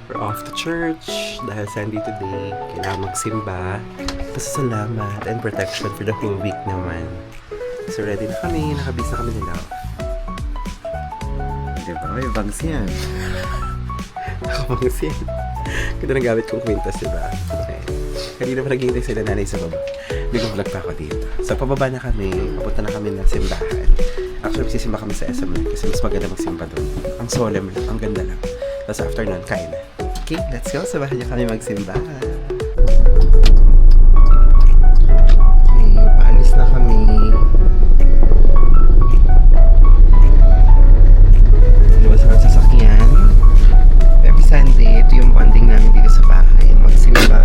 We're off to church dahil Sunday today. Kailangan magsimba. Pasasalamat and protection for the whole week naman. So ready na kami. Nakabis na kami nila. Diba? May bangs yan. Nakabangs yan. Ganda ng gamit kong kwintas, diba? Okay. Kanina pa naghihintay sila nanay sa baba. Bigong vlog pa ako dito. So pababa na kami. Papunta na kami ng simbahan. Actually, magsisimba kami sa SM kasi mas maganda magsimba doon. Ang solemn lang. Ang ganda lang. Tapos after nun, kain na. Okay, let's go. Sabahan niyo kami magsimba. Okay, paalis na kami. Luwas ang sasakyan. Every Sunday, ito yung bonding namin dito sa bahay. Magsimba.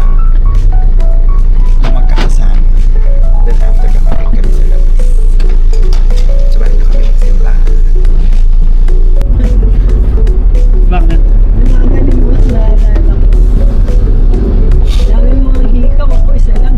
Magkakasama. Then after, kakain kami sa labas. Sabahan niyo kami magsimba. Bakit? Magaling mo na naalala ko. Dami mga hikaw ako, isa lang.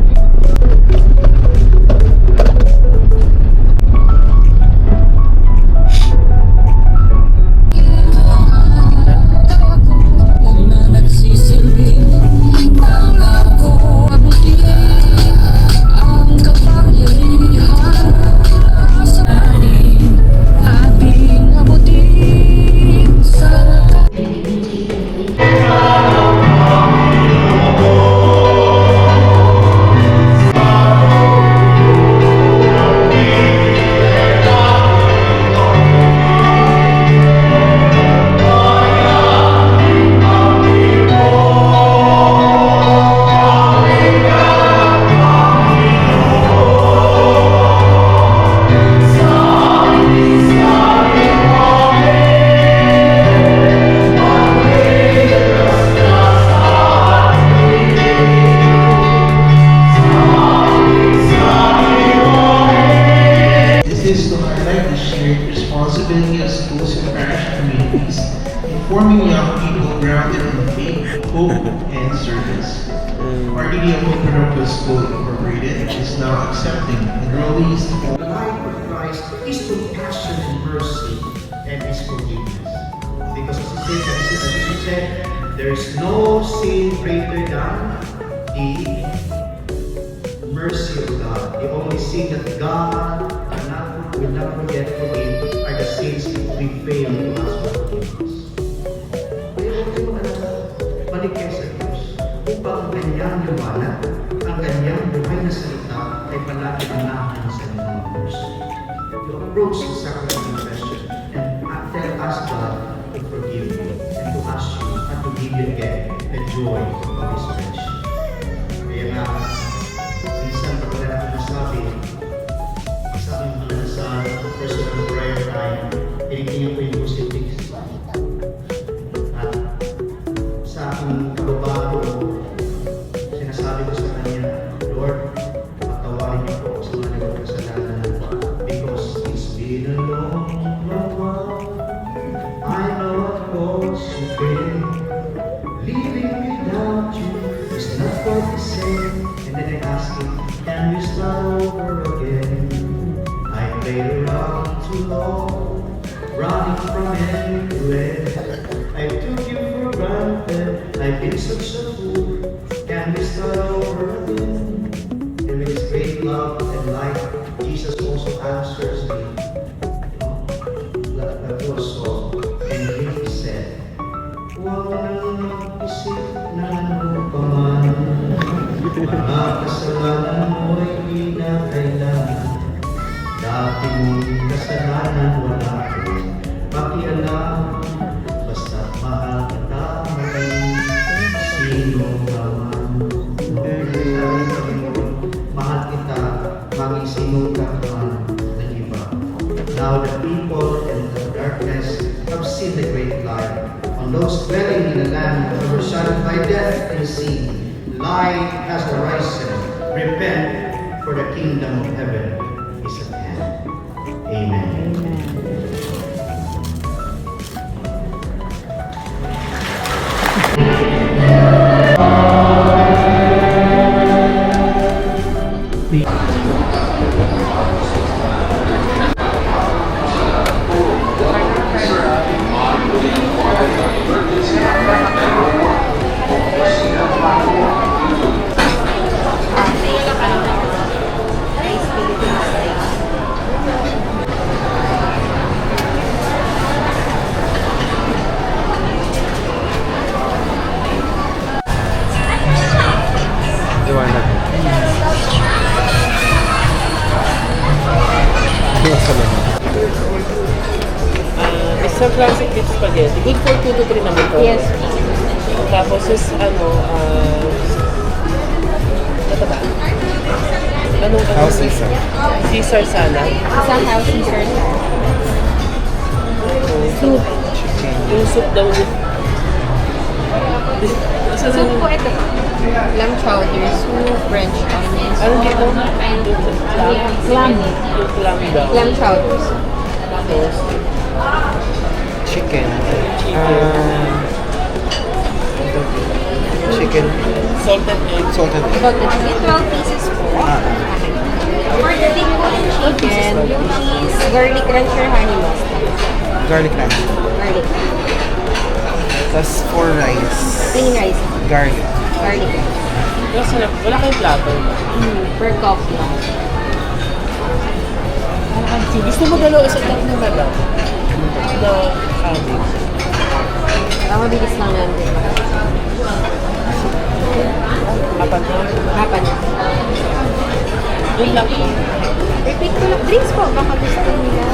Informing young people grounded in faith, hope, and service. Our Media Open School Incorporated is now accepting enrollees. The life of Christ is compassion and mercy and His forgiveness. Because as he said, there is no sin greater than the mercy of God. The only sin that God will not forget to forgive are the sins that we fail to ask for forgiveness. Balik kayo sa Diyos upang kanyang liwanag, ang kanyang buhay na salita ay palagi manahan sa inyong puso. You approach the sacrament of confession and ask God to forgive you and to ask you and to give you again the joy of His friendship. Kaya nga, minsan pag wala natin nasabi mga nasa personal prayer time, tinitingnan ko yung crucifix. At sa aking kababago, sinasabi ko sa Kanya, Lord, patawarin niyo po sa mga nagawang kasalanan because it's been a long while. I know of course you've been living without you is not quite the same. And then I ask Him, can we start over again? I played around too long, running from everywhere. I took you for granted, I've been such a fool. Can we start over again? And with His great love and light, Jesus also answers me. That was so. And He said, huwag nang mag-isip na ano pa man. Mga kasalanan mo'y kinakailangan. Dati mong kasalanan wala ko pakialam. Basta't mahal kita magaling. Sino ka man. Mahal kita maging sino ka man na iba. Now the people in the darkness have seen the great light. On those dwelling in the land overshadowed by death and sin, light has arisen. Repent, for the kingdom of heaven is at hand. Amen. Sa classic beef spaghetti, good for 2 to 3 naman to. Yes. Tapos is ano ba? Anong House Caesar. Caesar salad. Isang house Caesar salad. Soup. Yung soup daw with... Isa Soup na po ito. Lamb chowder, soup, French onions. Ano dito? Clam. Yung clam daw. Lamb chowder. Tapos, Chicken. chicken. Chicken. Salted egg. Salted egg. About the 12 pieces po. For the big bone chicken, blue cheese, garlic crunch or honey mustard. Garlic ranch. Garlic. Tapos 4 rice. Plain rice. Garlic. Garlic crunch. Wala kayong plato. Per cup lang. Gusto mo dalawa isa lang na lang? Na kami. Ang mabilis lang natin. Apat na. Hapan na. Yun lang po. Repeat ko lang. Drinks po. Baka gusto nila.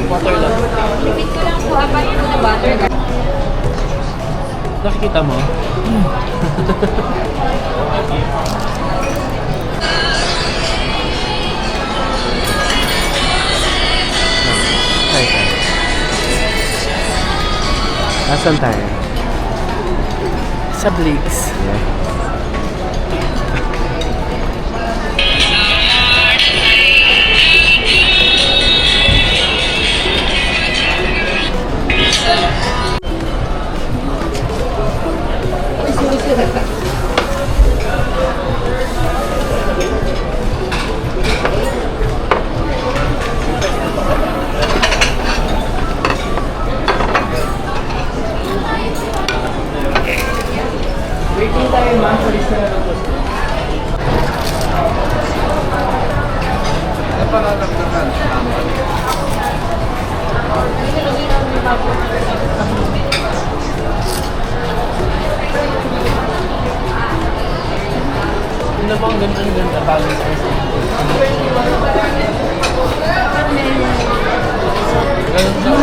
Water lang. Repeat ko lang po. Apat po na butter. Nakikita mo? Try tayo. Nasaan tayo? Sa Blake's. Yeah. Waiting tayo ma sa restaurant ng gusto. Yung namang ganda balance kasi. Ganun lang.